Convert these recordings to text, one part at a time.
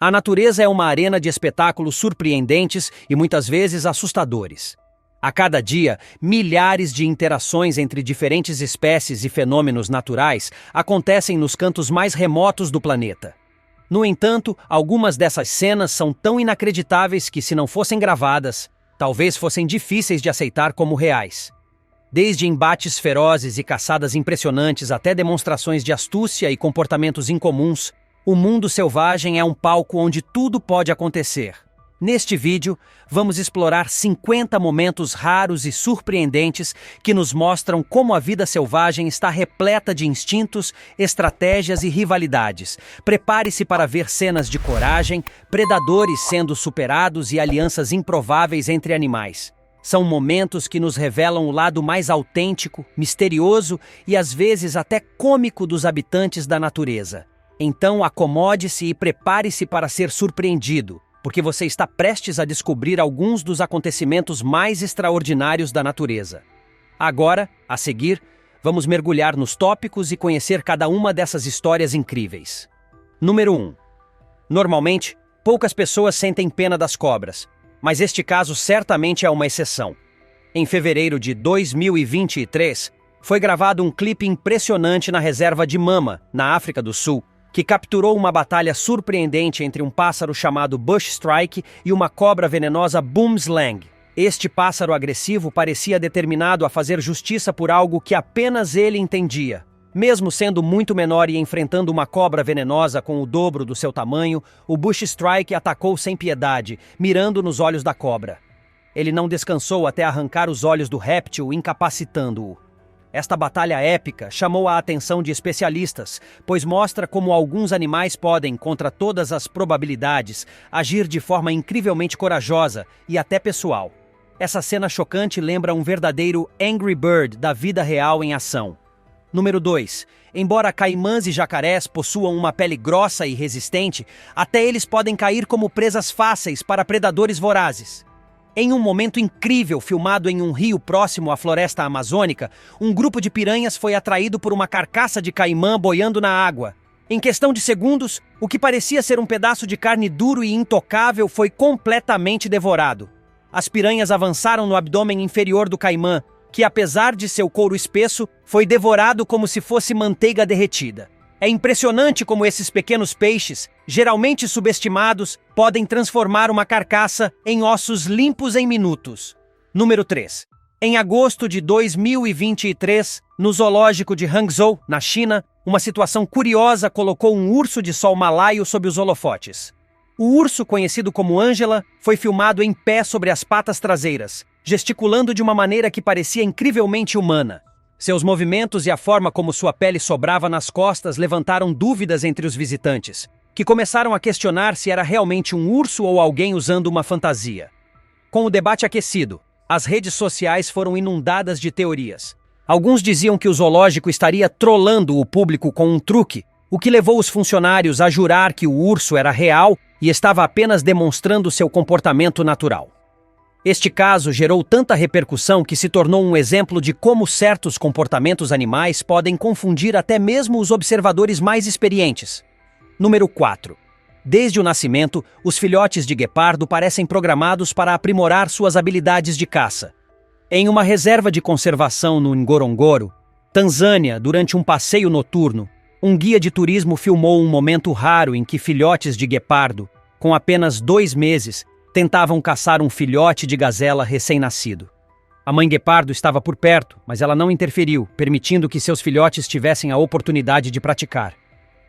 A natureza é uma arena de espetáculos surpreendentes e muitas vezes assustadores. A cada dia, milhares de interações entre diferentes espécies e fenômenos naturais acontecem nos cantos mais remotos do planeta. No entanto, algumas dessas cenas são tão inacreditáveis que, se não fossem gravadas, talvez fossem difíceis de aceitar como reais. Desde embates ferozes e caçadas impressionantes até demonstrações de astúcia e comportamentos incomuns, o mundo selvagem é um palco onde tudo pode acontecer. Neste vídeo, vamos explorar 50 momentos raros e surpreendentes que nos mostram como a vida selvagem está repleta de instintos, estratégias e rivalidades. Prepare-se para ver cenas de coragem, predadores sendo superados e alianças improváveis entre animais. São momentos que nos revelam o lado mais autêntico, misterioso e às vezes até cômico dos habitantes da natureza. Então acomode-se e prepare-se para ser surpreendido, porque você está prestes a descobrir alguns dos acontecimentos mais extraordinários da natureza. Agora, a seguir, vamos mergulhar nos tópicos e conhecer cada uma dessas histórias incríveis. Número 1. Normalmente, poucas pessoas sentem pena das cobras, mas este caso certamente é uma exceção. Em fevereiro de 2023, foi gravado um clipe impressionante na reserva de Mama, na África do Sul, que capturou uma batalha surpreendente entre um pássaro chamado Bush Strike e uma cobra venenosa Boomslang. Este pássaro agressivo parecia determinado a fazer justiça por algo que apenas ele entendia. Mesmo sendo muito menor e enfrentando uma cobra venenosa com o dobro do seu tamanho, o Bush Strike atacou sem piedade, mirando nos olhos da cobra. Ele não descansou até arrancar os olhos do réptil, incapacitando-o. Esta batalha épica chamou a atenção de especialistas, pois mostra como alguns animais podem, contra todas as probabilidades, agir de forma incrivelmente corajosa e até pessoal. Essa cena chocante lembra um verdadeiro Angry Bird da vida real em ação. Número 2. Embora caimãs e jacarés possuam uma pele grossa e resistente, até eles podem cair como presas fáceis para predadores vorazes. Em um momento incrível filmado em um rio próximo à floresta amazônica, um grupo de piranhas foi atraído por uma carcaça de caimã boiando na água. Em questão de segundos, o que parecia ser um pedaço de carne duro e intocável foi completamente devorado. As piranhas avançaram no abdômen inferior do caimã, que apesar de seu couro espesso, foi devorado como se fosse manteiga derretida. É impressionante como esses pequenos peixes, geralmente subestimados, podem transformar uma carcaça em ossos limpos em minutos. Número 3. Em agosto de 2023, no zoológico de Hangzhou, na China, uma situação curiosa colocou um urso de sol malaio sob os holofotes. O urso, conhecido como Angela, foi filmado em pé sobre as patas traseiras, gesticulando de uma maneira que parecia incrivelmente humana. Seus movimentos e a forma como sua pele sobrava nas costas levantaram dúvidas entre os visitantes, que começaram a questionar se era realmente um urso ou alguém usando uma fantasia. Com o debate aquecido, as redes sociais foram inundadas de teorias. Alguns diziam que o zoológico estaria trollando o público com um truque, o que levou os funcionários a jurar que o urso era real e estava apenas demonstrando seu comportamento natural. Este caso gerou tanta repercussão que se tornou um exemplo de como certos comportamentos animais podem confundir até mesmo os observadores mais experientes. Número 4. Desde o nascimento, os filhotes de guepardo parecem programados para aprimorar suas habilidades de caça. Em uma reserva de conservação no Ngorongoro, Tanzânia, durante um passeio noturno, um guia de turismo filmou um momento raro em que filhotes de guepardo, com apenas 2 meses, tentavam caçar um filhote de gazela recém-nascido. A mãe guepardo estava por perto, mas ela não interferiu, permitindo que seus filhotes tivessem a oportunidade de praticar.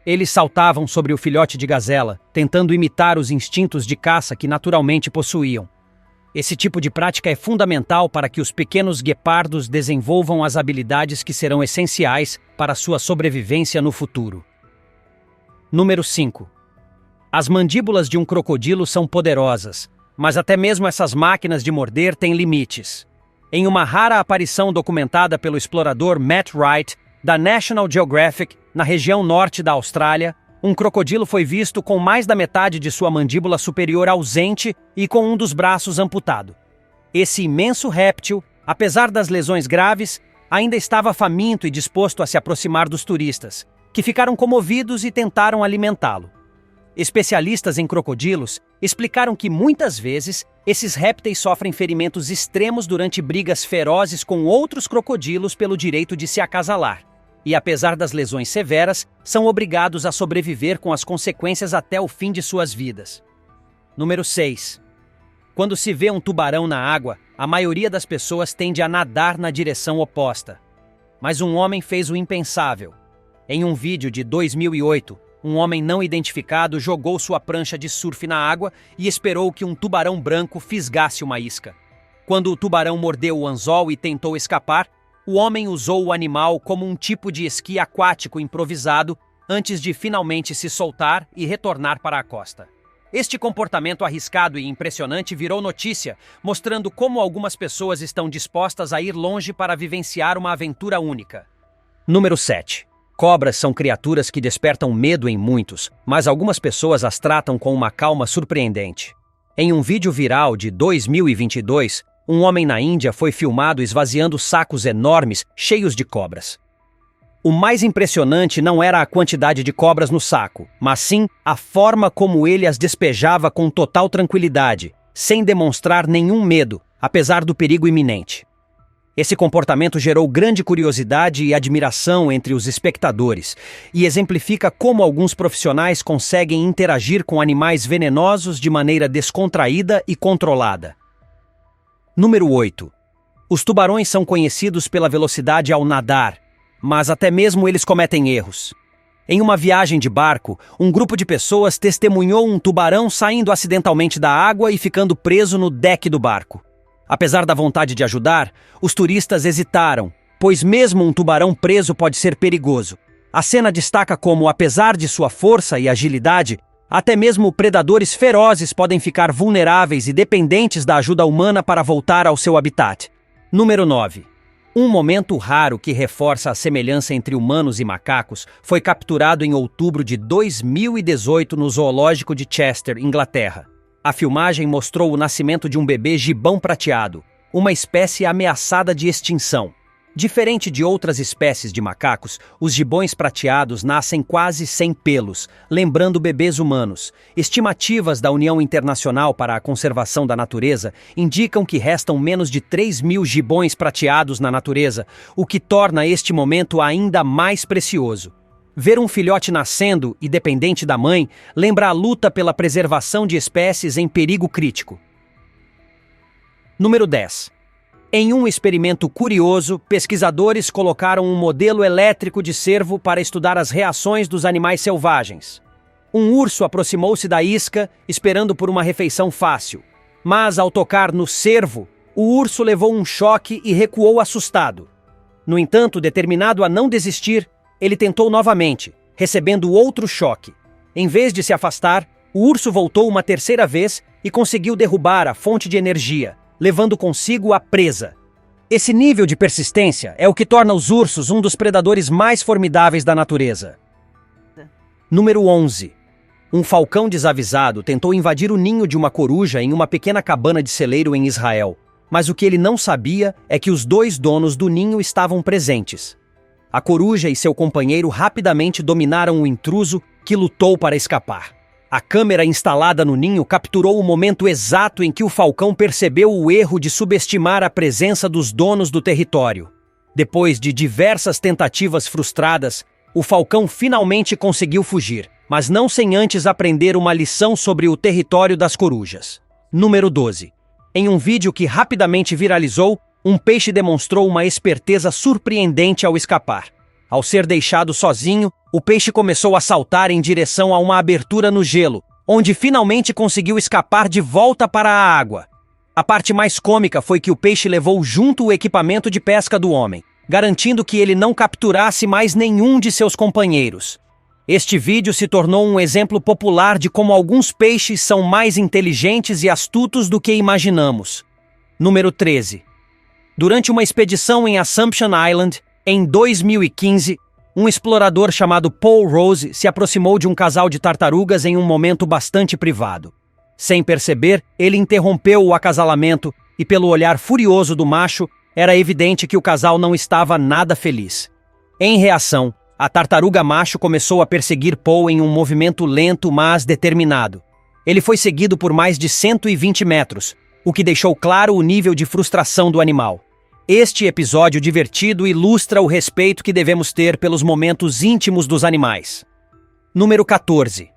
Eles saltavam sobre o filhote de gazela, tentando imitar os instintos de caça que naturalmente possuíam. Esse tipo de prática é fundamental para que os pequenos guepardos desenvolvam as habilidades que serão essenciais para sua sobrevivência no futuro. Número 5. As mandíbulas de um crocodilo são poderosas, mas até mesmo essas máquinas de morder têm limites. Em uma rara aparição documentada pelo explorador Matt Wright, da National Geographic, na região norte da Austrália, um crocodilo foi visto com mais da metade de sua mandíbula superior ausente e com um dos braços amputado. Esse imenso réptil, apesar das lesões graves, ainda estava faminto e disposto a se aproximar dos turistas, que ficaram comovidos e tentaram alimentá-lo. Especialistas em crocodilos explicaram que muitas vezes esses répteis sofrem ferimentos extremos durante brigas ferozes com outros crocodilos pelo direito de se acasalar. E apesar das lesões severas, são obrigados a sobreviver com as consequências até o fim de suas vidas. Número 6. Quando se vê um tubarão na água, a maioria das pessoas tende a nadar na direção oposta. Mas um homem fez o impensável. Em um vídeo de 2008, um homem não identificado jogou sua prancha de surf na água e esperou que um tubarão branco fisgasse uma isca. Quando o tubarão mordeu o anzol e tentou escapar, o homem usou o animal como um tipo de esqui aquático improvisado antes de finalmente se soltar e retornar para a costa. Este comportamento arriscado e impressionante virou notícia, mostrando como algumas pessoas estão dispostas a ir longe para vivenciar uma aventura única. Número 7. Cobras são criaturas que despertam medo em muitos, mas algumas pessoas as tratam com uma calma surpreendente. Em um vídeo viral de 2022, um homem na Índia foi filmado esvaziando sacos enormes cheios de cobras. O mais impressionante não era a quantidade de cobras no saco, mas sim a forma como ele as despejava com total tranquilidade, sem demonstrar nenhum medo, apesar do perigo iminente. Esse comportamento gerou grande curiosidade e admiração entre os espectadores e exemplifica como alguns profissionais conseguem interagir com animais venenosos de maneira descontraída e controlada. Número 8. Os tubarões são conhecidos pela velocidade ao nadar, mas até mesmo eles cometem erros. Em uma viagem de barco, um grupo de pessoas testemunhou um tubarão saindo acidentalmente da água e ficando preso no deck do barco. Apesar da vontade de ajudar, os turistas hesitaram, pois mesmo um tubarão preso pode ser perigoso. A cena destaca como, apesar de sua força e agilidade, até mesmo predadores ferozes podem ficar vulneráveis e dependentes da ajuda humana para voltar ao seu habitat. Número 9. Um momento raro que reforça a semelhança entre humanos e macacos foi capturado em outubro de 2018 no zoológico de Chester, Inglaterra. A filmagem mostrou o nascimento de um bebê gibão prateado, uma espécie ameaçada de extinção. Diferente de outras espécies de macacos, os gibões prateados nascem quase sem pelos, lembrando bebês humanos. Estimativas da União Internacional para a Conservação da Natureza indicam que restam menos de 3.000 gibões prateados na natureza, o que torna este momento ainda mais precioso. Ver um filhote nascendo e dependente da mãe lembra a luta pela preservação de espécies em perigo crítico. Número 10. Em um experimento curioso, pesquisadores colocaram um modelo elétrico de cervo para estudar as reações dos animais selvagens. Um urso aproximou-se da isca, esperando por uma refeição fácil. Mas, ao tocar no cervo, o urso levou um choque e recuou assustado. No entanto, determinado a não desistir, ele tentou novamente, recebendo outro choque. Em vez de se afastar, o urso voltou uma terceira vez e conseguiu derrubar a fonte de energia, levando consigo a presa. Esse nível de persistência é o que torna os ursos um dos predadores mais formidáveis da natureza. Número 11. Um falcão desavisado tentou invadir o ninho de uma coruja em uma pequena cabana de celeiro em Israel, mas o que ele não sabia é que os dois donos do ninho estavam presentes. A coruja e seu companheiro rapidamente dominaram o intruso, que lutou para escapar. A câmera instalada no ninho capturou o momento exato em que o falcão percebeu o erro de subestimar a presença dos donos do território. Depois de diversas tentativas frustradas, o falcão finalmente conseguiu fugir, mas não sem antes aprender uma lição sobre o território das corujas. Número 12. Em um vídeo que rapidamente viralizou, um peixe demonstrou uma esperteza surpreendente ao escapar. Ao ser deixado sozinho, o peixe começou a saltar em direção a uma abertura no gelo, onde finalmente conseguiu escapar de volta para a água. A parte mais cômica foi que o peixe levou junto o equipamento de pesca do homem, garantindo que ele não capturasse mais nenhum de seus companheiros. Este vídeo se tornou um exemplo popular de como alguns peixes são mais inteligentes e astutos do que imaginamos. Número 13. Durante uma expedição em Assumption Island, em 2015, um explorador chamado Paul Rose se aproximou de um casal de tartarugas em um momento bastante privado. Sem perceber, ele interrompeu o acasalamento e, pelo olhar furioso do macho, era evidente que o casal não estava nada feliz. Em reação, A tartaruga macho começou a perseguir Paul em um movimento lento, mas determinado. Ele foi seguido por mais de 120 metros, o que deixou claro o nível de frustração do animal. Este episódio divertido ilustra o respeito que devemos ter pelos momentos íntimos dos animais. Número 14.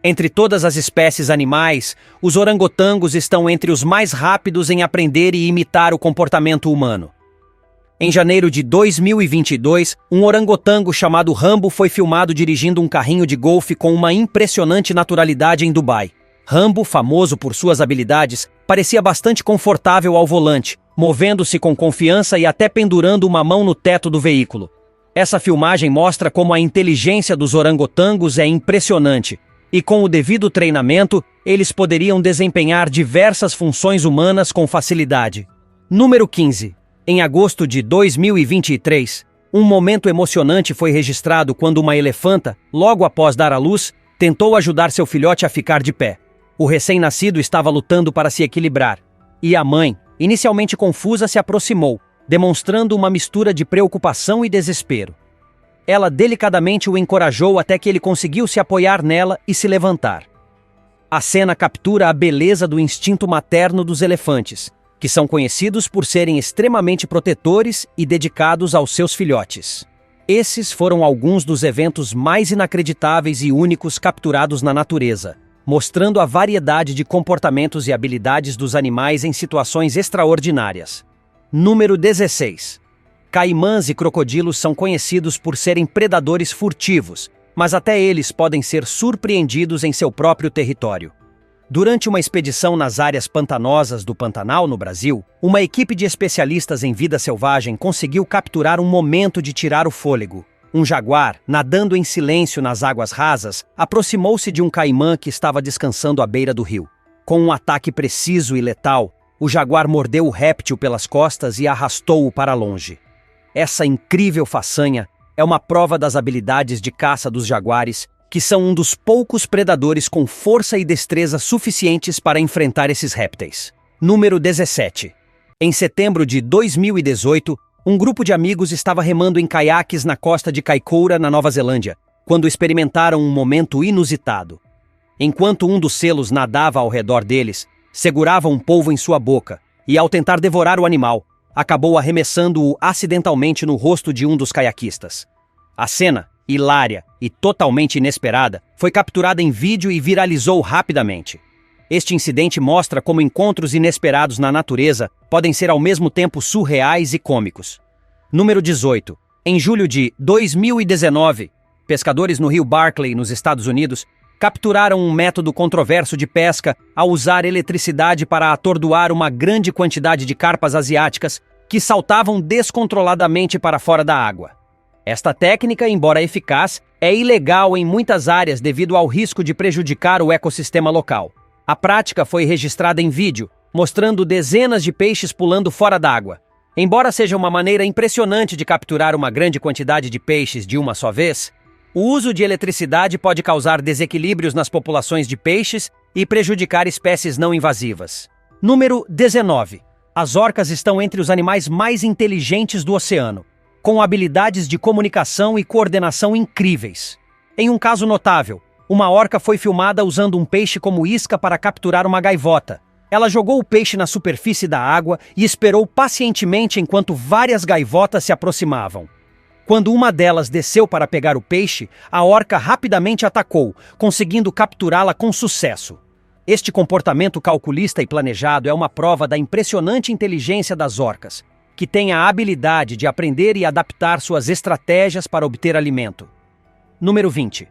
Entre todas as espécies animais, os orangotangos estão entre os mais rápidos em aprender e imitar o comportamento humano. Em janeiro de 2022, um orangotango chamado Rambo foi filmado dirigindo um carrinho de golfe com uma impressionante naturalidade em Dubai. Rambo, famoso por suas habilidades, parecia bastante confortável ao volante, movendo-se com confiança e até pendurando uma mão no teto do veículo. Essa filmagem mostra como a inteligência dos orangotangos é impressionante, e com o devido treinamento, eles poderiam desempenhar diversas funções humanas com facilidade. Número 15. Em agosto de 2023, um momento emocionante foi registrado quando uma elefanta, logo após dar à luz, tentou ajudar seu filhote a ficar de pé. O recém-nascido estava lutando para se equilibrar, e a mãe, inicialmente confusa, se aproximou, demonstrando uma mistura de preocupação e desespero. Ela delicadamente o encorajou até que ele conseguiu se apoiar nela e se levantar. A cena captura a beleza do instinto materno dos elefantes, que são conhecidos por serem extremamente protetores e dedicados aos seus filhotes. Esses foram alguns dos eventos mais inacreditáveis e únicos capturados na natureza, mostrando a variedade de comportamentos e habilidades dos animais em situações extraordinárias. Número 16. Caimãs e crocodilos são conhecidos por serem predadores furtivos, mas até eles podem ser surpreendidos em seu próprio território. Durante uma expedição nas áreas pantanosas do Pantanal, no Brasil, uma equipe de especialistas em vida selvagem conseguiu capturar um momento de tirar o fôlego. Um jaguar, nadando em silêncio nas águas rasas, aproximou-se de um caimã que estava descansando à beira do rio. Com um ataque preciso e letal, o jaguar mordeu o réptil pelas costas e arrastou-o para longe. Essa incrível façanha é uma prova das habilidades de caça dos jaguares, que são um dos poucos predadores com força e destreza suficientes para enfrentar esses répteis. Número 17. Em setembro de 2018, um grupo de amigos estava remando em caiaques na costa de Kaikoura, na Nova Zelândia, quando experimentaram um momento inusitado. Enquanto um dos selos nadava ao redor deles, segurava um polvo em sua boca e, ao tentar devorar o animal, acabou arremessando-o acidentalmente no rosto de um dos caiaquistas. A cena, hilária e totalmente inesperada, foi capturada em vídeo e viralizou rapidamente. Este incidente mostra como encontros inesperados na natureza podem ser ao mesmo tempo surreais e cômicos. Número 18. Em julho de 2019, pescadores no rio Barkley, nos Estados Unidos, capturaram um método controverso de pesca ao usar eletricidade para atordoar uma grande quantidade de carpas asiáticas que saltavam descontroladamente para fora da água. Esta técnica, embora eficaz, é ilegal em muitas áreas devido ao risco de prejudicar o ecossistema local. A prática foi registrada em vídeo, mostrando dezenas de peixes pulando fora d'água. Embora seja uma maneira impressionante de capturar uma grande quantidade de peixes de uma só vez, o uso de eletricidade pode causar desequilíbrios nas populações de peixes e prejudicar espécies não invasivas. Número 19. As orcas estão entre os animais mais inteligentes do oceano, com habilidades de comunicação e coordenação incríveis. Em um caso notável, uma orca foi filmada usando um peixe como isca para capturar uma gaivota. Ela jogou o peixe na superfície da água e esperou pacientemente enquanto várias gaivotas se aproximavam. Quando uma delas desceu para pegar o peixe, a orca rapidamente atacou, conseguindo capturá-la com sucesso. Este comportamento calculista e planejado é uma prova da impressionante inteligência das orcas, que têm a habilidade de aprender e adaptar suas estratégias para obter alimento. Número 20.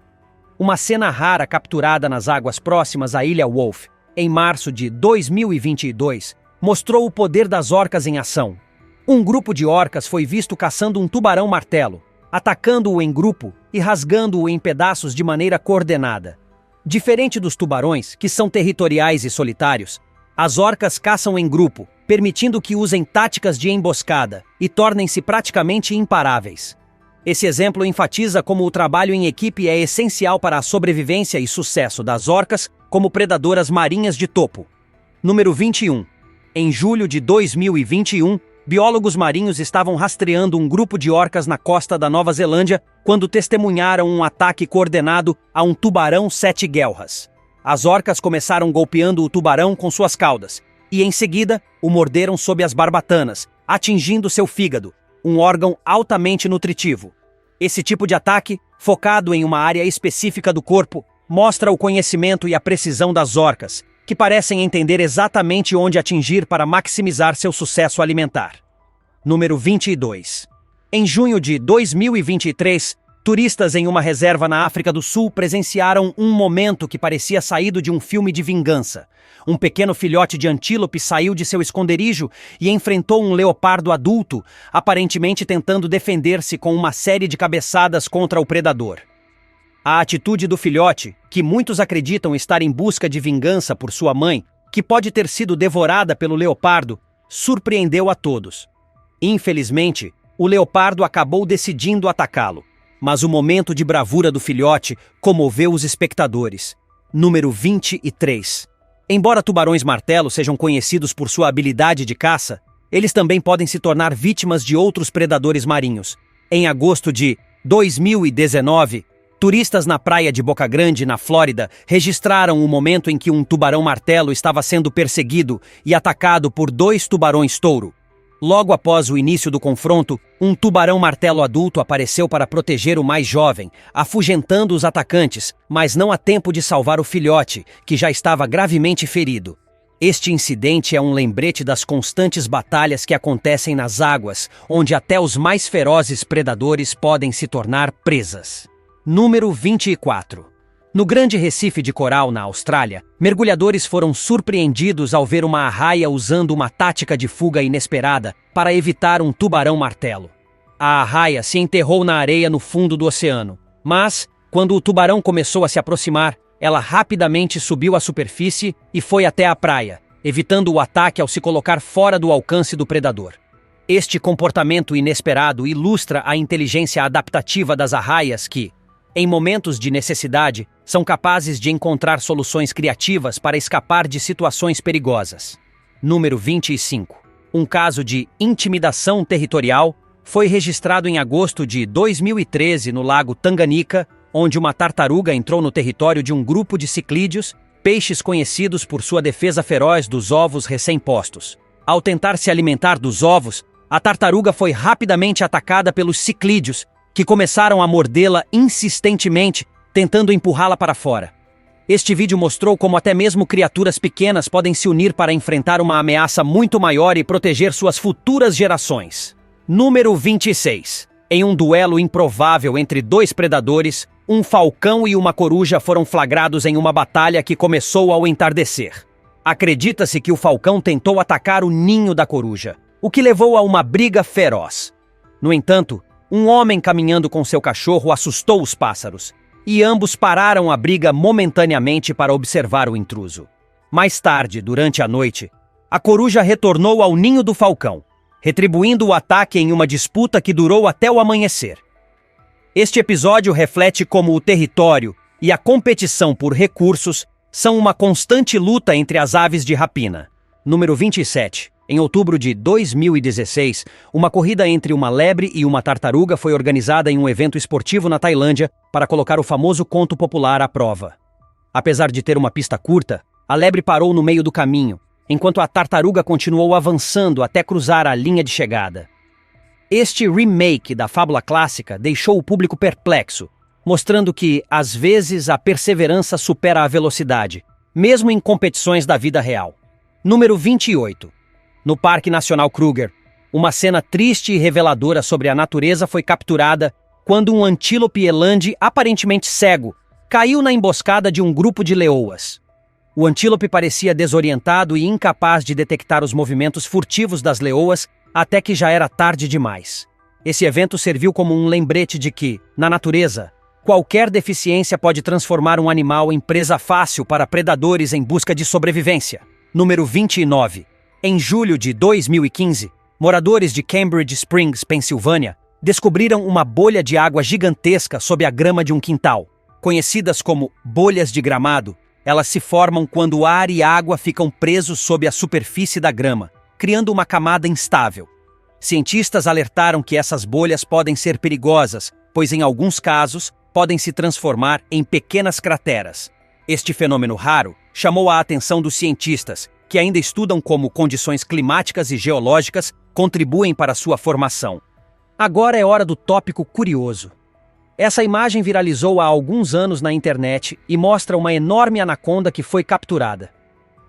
Uma cena rara capturada nas águas próximas à Ilha Wolf, em março de 2022, mostrou o poder das orcas em ação. Um grupo de orcas foi visto caçando um tubarão-martelo, atacando-o em grupo e rasgando-o em pedaços de maneira coordenada. Diferente dos tubarões, que são territoriais e solitários, as orcas caçam em grupo, permitindo que usem táticas de emboscada e tornem-se praticamente imparáveis. Esse exemplo enfatiza como o trabalho em equipe é essencial para a sobrevivência e sucesso das orcas como predadoras marinhas de topo. Número 21. Em julho de 2021, biólogos marinhos estavam rastreando um grupo de orcas na costa da Nova Zelândia quando testemunharam um ataque coordenado a um tubarão sete guelras. As orcas começaram golpeando o tubarão com suas caudas e, em seguida, o morderam sob as barbatanas, atingindo seu fígado, um órgão altamente nutritivo. Esse tipo de ataque, focado em uma área específica do corpo, mostra o conhecimento e a precisão das orcas, que parecem entender exatamente onde atingir para maximizar seu sucesso alimentar. Número 22. Em junho de 2023, turistas em uma reserva na África do Sul presenciaram um momento que parecia saído de um filme de vingança. Um pequeno filhote de antílope saiu de seu esconderijo e enfrentou um leopardo adulto, aparentemente tentando defender-se com uma série de cabeçadas contra o predador. A atitude do filhote, que muitos acreditam estar em busca de vingança por sua mãe, que pode ter sido devorada pelo leopardo, surpreendeu a todos. Infelizmente, o leopardo acabou decidindo atacá-lo, mas o momento de bravura do filhote comoveu os espectadores. Número 23. Embora tubarões-martelo sejam conhecidos por sua habilidade de caça, eles também podem se tornar vítimas de outros predadores marinhos. Em agosto de 2019, turistas na praia de Boca Grande, na Flórida, registraram o momento em que um tubarão-martelo estava sendo perseguido e atacado por 2 tubarões-touro. Logo após o início do confronto, um tubarão-martelo adulto apareceu para proteger o mais jovem, afugentando os atacantes, mas não há tempo de salvar o filhote, que já estava gravemente ferido. Este incidente é um lembrete das constantes batalhas que acontecem nas águas, onde até os mais ferozes predadores podem se tornar presas. Número 24. No Grande Recife de Coral, na Austrália, mergulhadores foram surpreendidos ao ver uma arraia usando uma tática de fuga inesperada para evitar um tubarão-martelo. A arraia se enterrou na areia no fundo do oceano, mas, quando o tubarão começou a se aproximar, ela rapidamente subiu à superfície e foi até a praia, evitando o ataque ao se colocar fora do alcance do predador. Este comportamento inesperado ilustra a inteligência adaptativa das arraias que, em momentos de necessidade, são capazes de encontrar soluções criativas para escapar de situações perigosas. Número 25. Um caso de intimidação territorial foi registrado em agosto de 2013 no lago Tanganica, onde uma tartaruga entrou no território de um grupo de ciclídeos, peixes conhecidos por sua defesa feroz dos ovos recém-postos. Ao tentar se alimentar dos ovos, a tartaruga foi rapidamente atacada pelos ciclídeos, que começaram a mordê-la insistentemente, tentando empurrá-la para fora. Este vídeo mostrou como até mesmo criaturas pequenas podem se unir para enfrentar uma ameaça muito maior e proteger suas futuras gerações. Número 26. Em um duelo improvável entre 2 predadores, um falcão e uma coruja foram flagrados em uma batalha que começou ao entardecer. Acredita-se que o falcão tentou atacar o ninho da coruja, o que levou a uma briga feroz. No entanto, um homem caminhando com seu cachorro assustou os pássaros, e ambos pararam a briga momentaneamente para observar o intruso. Mais tarde, durante a noite, a coruja retornou ao ninho do falcão, retribuindo o ataque em uma disputa que durou até o amanhecer. Este episódio reflete como o território e a competição por recursos são uma constante luta entre as aves de rapina. Número 27. Em outubro de 2016, uma corrida entre uma lebre e uma tartaruga foi organizada em um evento esportivo na Tailândia para colocar o famoso conto popular à prova. Apesar de ter uma pista curta, a lebre parou no meio do caminho, enquanto a tartaruga continuou avançando até cruzar a linha de chegada. Este remake da fábula clássica deixou o público perplexo, mostrando que, às vezes, a perseverança supera a velocidade, mesmo em competições da vida real. Número 28. No Parque Nacional Kruger, uma cena triste e reveladora sobre a natureza foi capturada quando um antílope elande aparentemente cego caiu na emboscada de um grupo de leoas. O antílope parecia desorientado e incapaz de detectar os movimentos furtivos das leoas até que já era tarde demais. Esse evento serviu como um lembrete de que, na natureza, qualquer deficiência pode transformar um animal em presa fácil para predadores em busca de sobrevivência. Número 29. Em julho de 2015, moradores de Cambridge Springs, Pensilvânia, descobriram uma bolha de água gigantesca sob a grama de um quintal. Conhecidas como bolhas de gramado, elas se formam quando o ar e a água ficam presos sob a superfície da grama, criando uma camada instável. Cientistas alertaram que essas bolhas podem ser perigosas, pois em alguns casos podem se transformar em pequenas crateras. Este fenômeno raro chamou a atenção dos cientistas, que ainda estudam como condições climáticas e geológicas contribuem para sua formação. Agora é hora do tópico curioso. Essa imagem viralizou há alguns anos na internet e mostra uma enorme anaconda que foi capturada.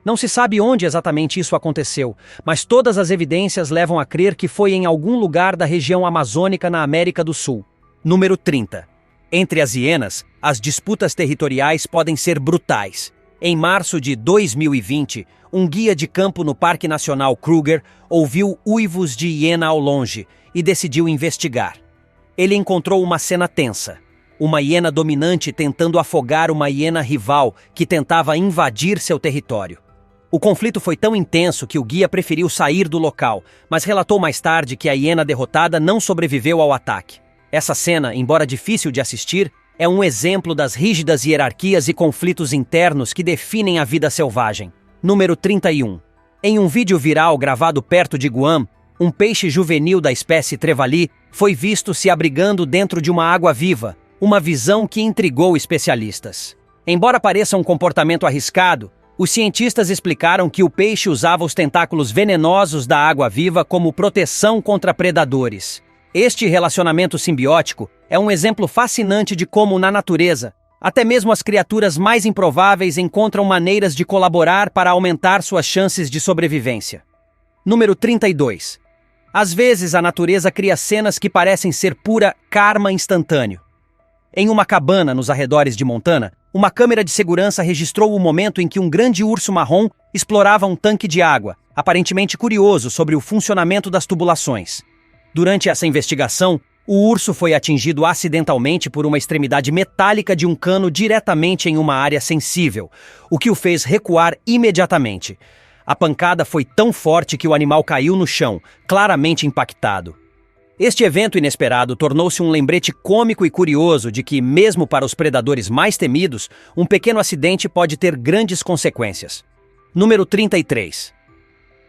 Não se sabe onde exatamente isso aconteceu, mas todas as evidências levam a crer que foi em algum lugar da região amazônica na América do Sul. Número 30. Entre as hienas, as disputas territoriais podem ser brutais. Em março de 2020, um guia de campo no Parque Nacional Kruger ouviu uivos de hiena ao longe e decidiu investigar. Ele encontrou uma cena tensa. Uma hiena dominante tentando afogar uma hiena rival que tentava invadir seu território. O conflito foi tão intenso que o guia preferiu sair do local, mas relatou mais tarde que a hiena derrotada não sobreviveu ao ataque. Essa cena, embora difícil de assistir, é um exemplo das rígidas hierarquias e conflitos internos que definem a vida selvagem. Número 31. Em um vídeo viral gravado perto de Guam, um peixe juvenil da espécie trevali foi visto se abrigando dentro de uma água viva, uma visão que intrigou especialistas. Embora pareça um comportamento arriscado, os cientistas explicaram que o peixe usava os tentáculos venenosos da água viva como proteção contra predadores. Este relacionamento simbiótico é um exemplo fascinante de como, na natureza, até mesmo as criaturas mais improváveis encontram maneiras de colaborar para aumentar suas chances de sobrevivência. Número 32. Às vezes, a natureza cria cenas que parecem ser pura karma instantâneo. Em uma cabana nos arredores de Montana, uma câmera de segurança registrou o momento em que um grande urso marrom explorava um tanque de água, aparentemente curioso sobre o funcionamento das tubulações. Durante essa investigação, o urso foi atingido acidentalmente por uma extremidade metálica de um cano diretamente em uma área sensível, o que o fez recuar imediatamente. A pancada foi tão forte que o animal caiu no chão, claramente impactado. Este evento inesperado tornou-se um lembrete cômico e curioso de que, mesmo para os predadores mais temidos, um pequeno acidente pode ter grandes consequências. Número 33.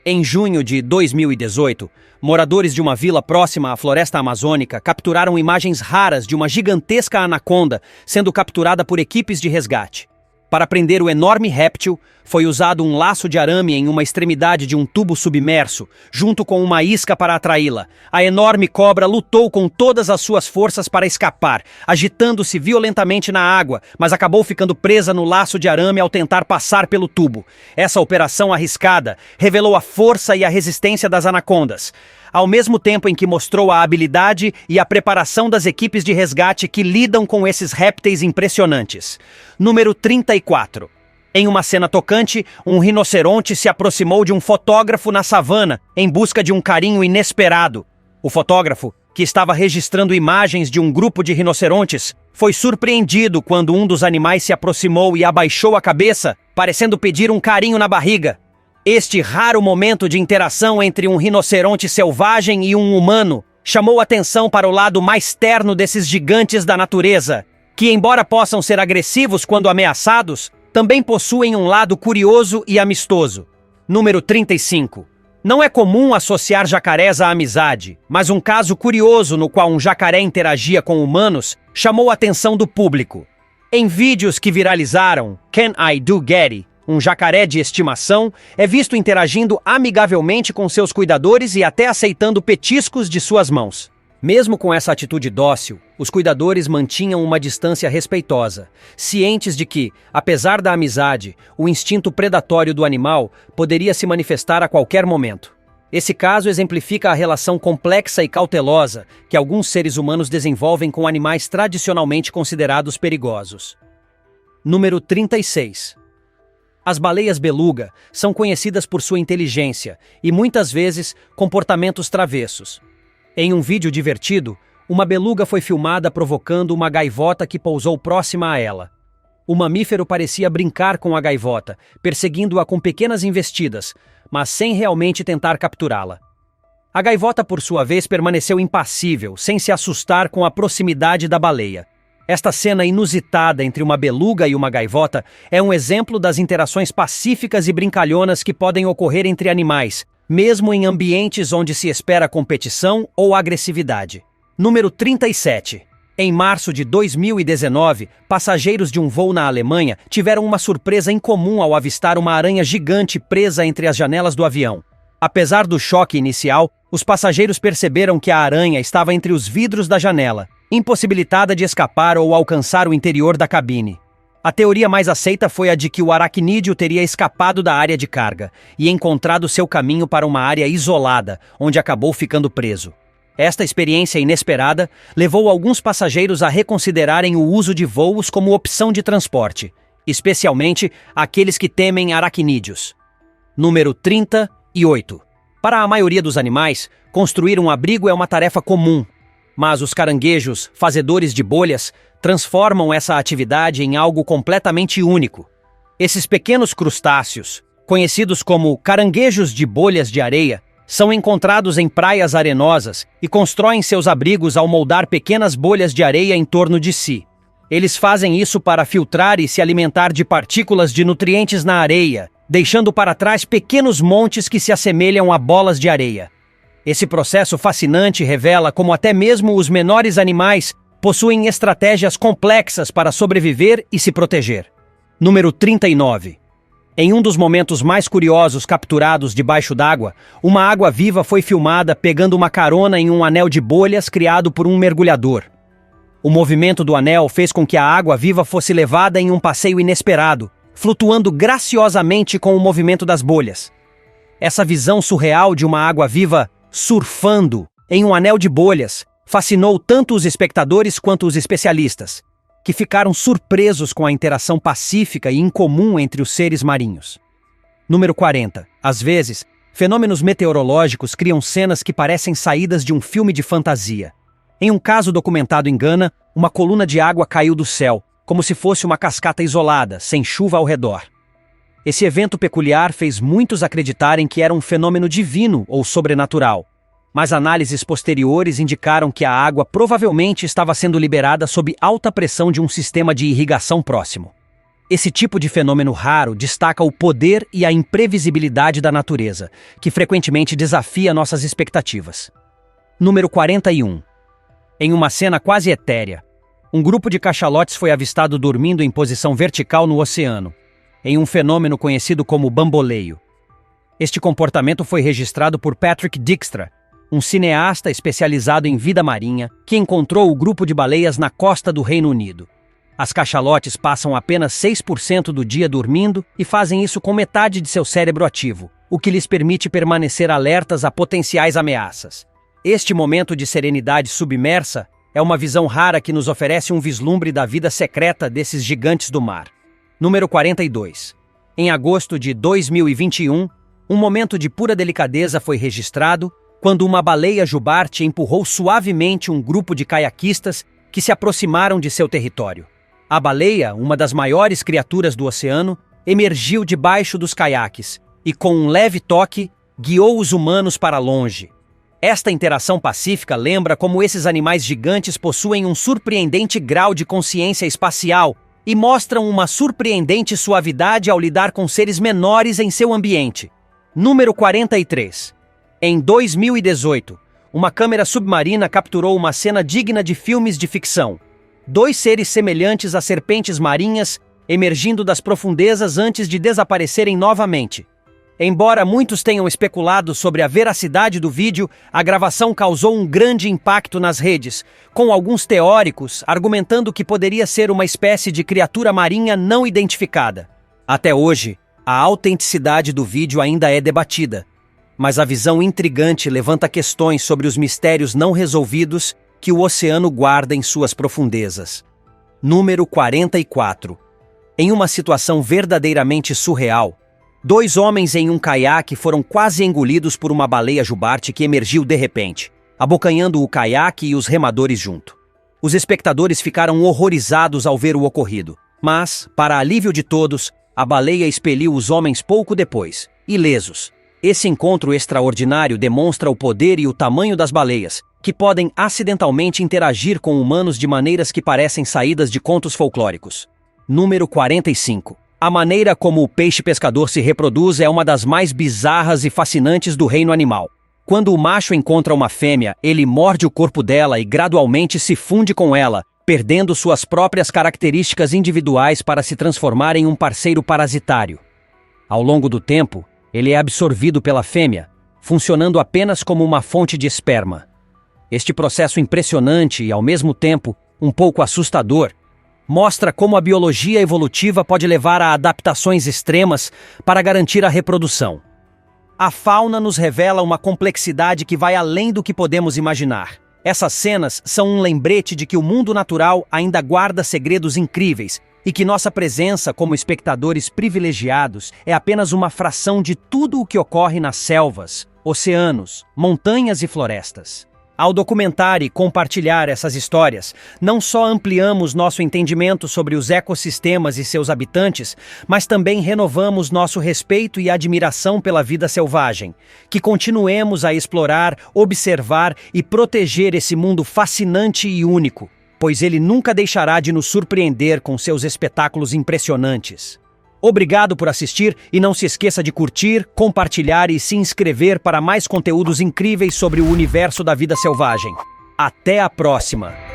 Em junho de 2018, moradores de uma vila próxima à floresta amazônica capturaram imagens raras de uma gigantesca anaconda sendo capturada por equipes de resgate. Para prender o enorme réptil, foi usado um laço de arame em uma extremidade de um tubo submerso, junto com uma isca para atraí-la. A enorme cobra lutou com todas as suas forças para escapar, agitando-se violentamente na água, mas acabou ficando presa no laço de arame ao tentar passar pelo tubo. Essa operação arriscada revelou a força e a resistência das anacondas, ao mesmo tempo em que mostrou a habilidade e a preparação das equipes de resgate que lidam com esses répteis impressionantes. Número 34. Em uma cena tocante, um rinoceronte se aproximou de um fotógrafo na savana em busca de um carinho inesperado. O fotógrafo, que estava registrando imagens de um grupo de rinocerontes, foi surpreendido quando um dos animais se aproximou e abaixou a cabeça, parecendo pedir um carinho na barriga. Este raro momento de interação entre um rinoceronte selvagem e um humano chamou atenção para o lado mais terno desses gigantes da natureza, que, embora possam ser agressivos quando ameaçados, também possuem um lado curioso e amistoso. Número 35. Não é comum associar jacarés à amizade, mas um caso curioso no qual um jacaré interagia com humanos chamou a atenção do público. Em vídeos que viralizaram, Can I Do Getty, um jacaré de estimação, é visto interagindo amigavelmente com seus cuidadores e até aceitando petiscos de suas mãos. Mesmo com essa atitude dócil, os cuidadores mantinham uma distância respeitosa, cientes de que, apesar da amizade, o instinto predatório do animal poderia se manifestar a qualquer momento. Esse caso exemplifica a relação complexa e cautelosa que alguns seres humanos desenvolvem com animais tradicionalmente considerados perigosos. Número 36. As baleias beluga são conhecidas por sua inteligência e, muitas vezes, comportamentos travessos. Em um vídeo divertido, uma beluga foi filmada provocando uma gaivota que pousou próxima a ela. O mamífero parecia brincar com a gaivota, perseguindo-a com pequenas investidas, mas sem realmente tentar capturá-la. A gaivota, por sua vez, permaneceu impassível, sem se assustar com a proximidade da baleia. Esta cena inusitada entre uma beluga e uma gaivota é um exemplo das interações pacíficas e brincalhonas que podem ocorrer entre animais, mesmo em ambientes onde se espera competição ou agressividade. Número 37. Em março de 2019, passageiros de um voo na Alemanha tiveram uma surpresa incomum ao avistar uma aranha gigante presa entre as janelas do avião. Apesar do choque inicial, os passageiros perceberam que a aranha estava entre os vidros da janela, impossibilitada de escapar ou alcançar o interior da cabine. A teoria mais aceita foi a de que o aracnídeo teria escapado da área de carga e encontrado seu caminho para uma área isolada, onde acabou ficando preso. Esta experiência inesperada levou alguns passageiros a reconsiderarem o uso de voos como opção de transporte, especialmente aqueles que temem aracnídeos. Número 38. Para a maioria dos animais, construir um abrigo é uma tarefa comum, mas os caranguejos, fazedores de bolhas, transformam essa atividade em algo completamente único. Esses pequenos crustáceos, conhecidos como caranguejos de bolhas de areia, são encontrados em praias arenosas e constroem seus abrigos ao moldar pequenas bolhas de areia em torno de si. Eles fazem isso para filtrar e se alimentar de partículas de nutrientes na areia, deixando para trás pequenos montes que se assemelham a bolas de areia. Esse processo fascinante revela como até mesmo os menores animais possuem estratégias complexas para sobreviver e se proteger. Número 39. Em um dos momentos mais curiosos capturados debaixo d'água, uma água-viva foi filmada pegando uma carona em um anel de bolhas criado por um mergulhador. O movimento do anel fez com que a água-viva fosse levada em um passeio inesperado, flutuando graciosamente com o movimento das bolhas. Essa visão surreal de uma água-viva surfando em um anel de bolhas fascinou tanto os espectadores quanto os especialistas, que ficaram surpresos com a interação pacífica e incomum entre os seres marinhos. Número 40. Às vezes, fenômenos meteorológicos criam cenas que parecem saídas de um filme de fantasia. Em um caso documentado em Gana, uma coluna de água caiu do céu, como se fosse uma cascata isolada, sem chuva ao redor. Esse evento peculiar fez muitos acreditarem que era um fenômeno divino ou sobrenatural, mas análises posteriores indicaram que a água provavelmente estava sendo liberada sob alta pressão de um sistema de irrigação próximo. Esse tipo de fenômeno raro destaca o poder e a imprevisibilidade da natureza, que frequentemente desafia nossas expectativas. Número 41. Em uma cena quase etérea, um grupo de cachalotes foi avistado dormindo em posição vertical no oceano, em um fenômeno conhecido como bamboleio. Este comportamento foi registrado por Patrick Dijkstra, um cineasta especializado em vida marinha, que encontrou o grupo de baleias na costa do Reino Unido. As cachalotes passam apenas 6% do dia dormindo e fazem isso com metade de seu cérebro ativo, o que lhes permite permanecer alertas a potenciais ameaças. Este momento de serenidade submersa é uma visão rara que nos oferece um vislumbre da vida secreta desses gigantes do mar. Número 42. Em agosto de 2021, um momento de pura delicadeza foi registrado quando uma baleia jubarte empurrou suavemente um grupo de caiaquistas que se aproximaram de seu território. A baleia, uma das maiores criaturas do oceano, emergiu debaixo dos caiaques e, com um leve toque, guiou os humanos para longe. Esta interação pacífica lembra como esses animais gigantes possuem um surpreendente grau de consciência espacial e mostram uma surpreendente suavidade ao lidar com seres menores em seu ambiente. Número 43. Em 2018, uma câmera submarina capturou uma cena digna de filmes de ficção. Dois seres semelhantes a serpentes marinhas emergindo das profundezas antes de desaparecerem novamente. Embora muitos tenham especulado sobre a veracidade do vídeo, a gravação causou um grande impacto nas redes, com alguns teóricos argumentando que poderia ser uma espécie de criatura marinha não identificada. Até hoje, a autenticidade do vídeo ainda é debatida, mas a visão intrigante levanta questões sobre os mistérios não resolvidos que o oceano guarda em suas profundezas. Número 44. Em uma situação verdadeiramente surreal, dois homens em um caiaque foram quase engolidos por uma baleia jubarte que emergiu de repente, abocanhando o caiaque e os remadores junto. Os espectadores ficaram horrorizados ao ver o ocorrido, mas, para alívio de todos, a baleia expeliu os homens pouco depois, ilesos. Esse encontro extraordinário demonstra o poder e o tamanho das baleias, que podem acidentalmente interagir com humanos de maneiras que parecem saídas de contos folclóricos. Número 45. A maneira como o peixe-pescador se reproduz é uma das mais bizarras e fascinantes do reino animal. Quando o macho encontra uma fêmea, ele morde o corpo dela e gradualmente se funde com ela, perdendo suas próprias características individuais para se transformar em um parceiro parasitário. Ao longo do tempo, ele é absorvido pela fêmea, funcionando apenas como uma fonte de esperma. Este processo impressionante e, ao mesmo tempo, um pouco assustador, mostra como a biologia evolutiva pode levar a adaptações extremas para garantir a reprodução. A fauna nos revela uma complexidade que vai além do que podemos imaginar. Essas cenas são um lembrete de que o mundo natural ainda guarda segredos incríveis e que nossa presença como espectadores privilegiados é apenas uma fração de tudo o que ocorre nas selvas, oceanos, montanhas e florestas. Ao documentar e compartilhar essas histórias, não só ampliamos nosso entendimento sobre os ecossistemas e seus habitantes, mas também renovamos nosso respeito e admiração pela vida selvagem. Que continuemos a explorar, observar e proteger esse mundo fascinante e único, pois ele nunca deixará de nos surpreender com seus espetáculos impressionantes. Obrigado por assistir e não se esqueça de curtir, compartilhar e se inscrever para mais conteúdos incríveis sobre o universo da vida selvagem. Até a próxima!